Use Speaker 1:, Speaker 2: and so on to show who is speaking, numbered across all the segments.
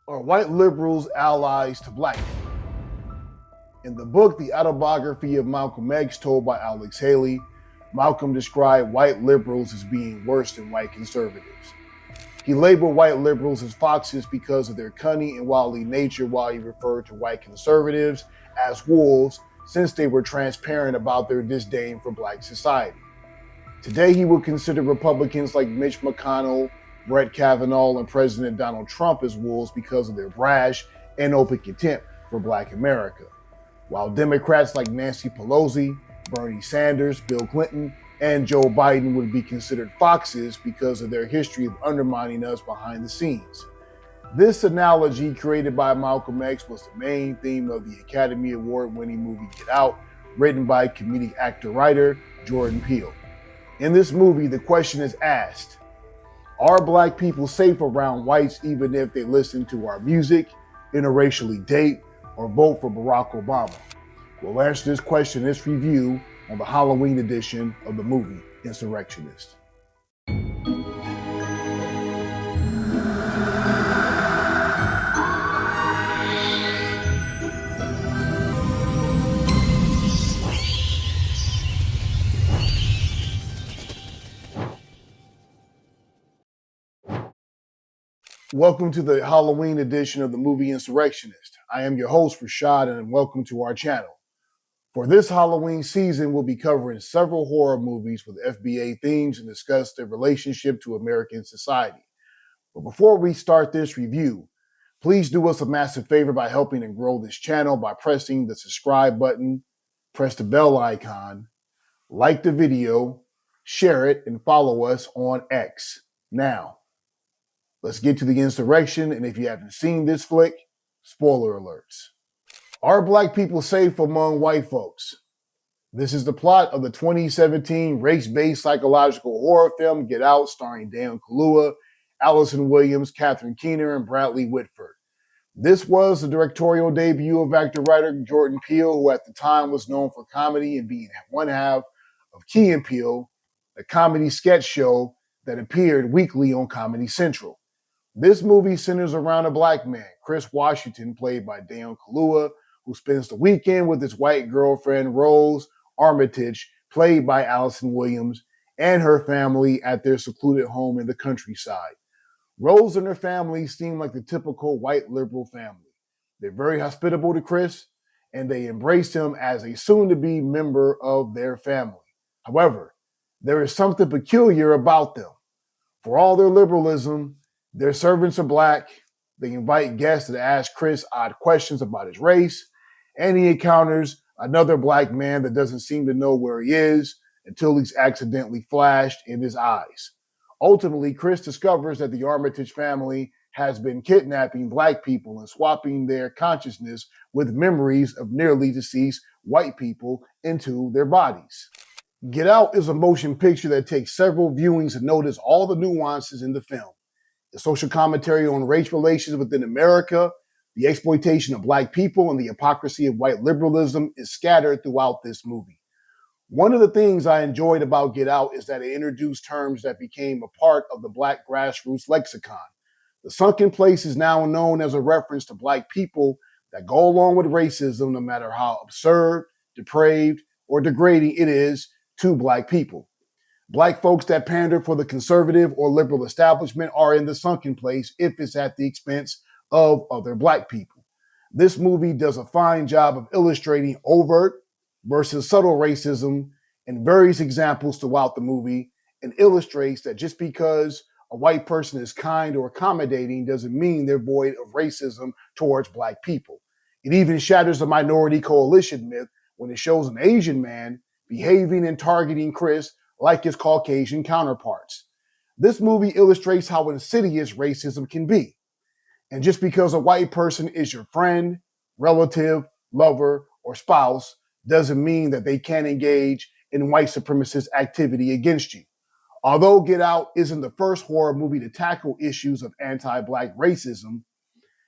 Speaker 1: Are white liberals allies to black people? In the book, The Autobiography of Malcolm X, told by Alex Haley, Malcolm described white liberals as being worse than white conservatives. He labeled white liberals as foxes because of their cunning and wily nature, while he referred to white conservatives as wolves since they were transparent about their disdain for black society. Today, he would consider Republicans like Mitch McConnell, Brett Kavanaugh, and President Donald Trump as wolves because of their brash and open contempt for black America, while Democrats like Nancy Pelosi, Bernie Sanders, Bill Clinton, and Joe Biden would be considered foxes because of their history of undermining us behind the scenes. This analogy, created by Malcolm X, was the main theme of the Academy Award-winning movie Get Out, written by comedic actor-writer Jordan Peele. In this movie, the question is asked, are black people safe around whites even if they listen to our music, interracially date, or vote for Barack Obama? We'll answer this question in this review on the Halloween edition of the movie Insurrectionist. Welcome to the Halloween edition of the movie Insurrectionist. I am your host, Rashad, and welcome to our channel. For this Halloween season, we'll be covering several horror movies with FBA themes and discuss their relationship to American society. But before we start this review, please do us a massive favor by helping and grow this channel by pressing the subscribe button, press the bell icon, like the video, share it, and follow us on X. Now, let's get to the insurrection, and if you haven't seen this flick, spoiler alerts. Are black people safe among white folks? This is the plot of the 2017 race-based psychological horror film Get Out, starring Dan Kaluuya, Allison Williams, Catherine Keener, and Bradley Whitford. This was the directorial debut of actor-writer Jordan Peele, who at the time was known for comedy and being one half of Key and Peele, a comedy sketch show that appeared weekly on Comedy Central. This movie centers around a black man, Chris Washington, played by Dan Kaluuya, who spends the weekend with his white girlfriend, Rose Armitage, played by Allison Williams, and her family at their secluded home in the countryside. Rose and her family seem like the typical white liberal family. They're very hospitable to Chris, and they embrace him as a soon-to-be member of their family. However, there is something peculiar about them. For all their liberalism, their servants are black. They invite guests to ask Chris odd questions about his race, and he encounters another black man that doesn't seem to know where he is until he's accidentally flashed in his eyes. Ultimately, Chris discovers that the Armitage family has been kidnapping black people and swapping their consciousness with memories of nearly deceased white people into their bodies. Get Out is a motion picture that takes several viewings to notice all the nuances in the film. The social commentary on race relations within America, the exploitation of black people, and the hypocrisy of white liberalism is scattered throughout this movie. One of the things I enjoyed about Get Out is that it introduced terms that became a part of the black grassroots lexicon. The sunken place is now known as a reference to black people that go along with racism, no matter how absurd, depraved, or degrading it is to black people. Black folks that pander for the conservative or liberal establishment are in the sunken place if it's at the expense of other black people. This movie does a fine job of illustrating overt versus subtle racism in various examples throughout the movie, and illustrates that just because a white person is kind or accommodating doesn't mean they're void of racism towards black people. It even shatters the minority coalition myth when it shows an Asian man behaving and targeting Chris like his Caucasian counterparts. This movie illustrates how insidious racism can be. And just because a white person is your friend, relative, lover, or spouse doesn't mean that they can't engage in white supremacist activity against you. Although Get Out isn't the first horror movie to tackle issues of anti-black racism,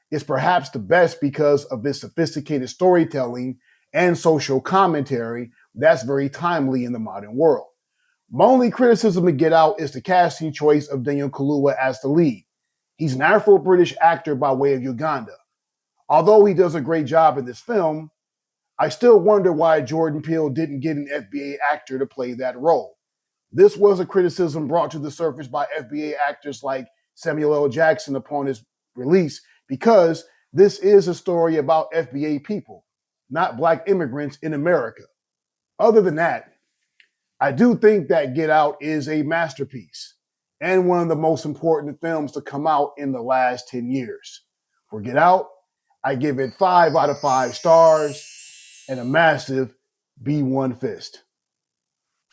Speaker 1: it's perhaps the best because of its sophisticated storytelling and social commentary that's very timely in the modern world. My only criticism of Get Out is the casting choice of Daniel Kaluuya as the lead. He's an Afro-British actor by way of Uganda. Although he does a great job in this film, I still wonder why Jordan Peele didn't get an FBA actor to play that role. This was a criticism brought to the surface by FBA actors like Samuel L. Jackson upon his release, because this is a story about FBA people, not Black immigrants in America. Other than that, I do think that Get Out is a masterpiece and one of the most important films to come out in the last 10 years. For Get Out, I give it 5 out of 5 stars and a massive B1 fist.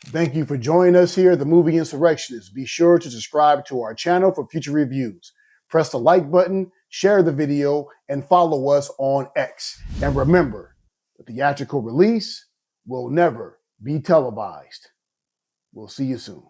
Speaker 1: Thank you for joining us here at the Movie Insurrectionist. Be sure to subscribe to our channel for future reviews. Press the like button, share the video, and follow us on X. And remember, the theatrical release will never be televised. We'll see you soon.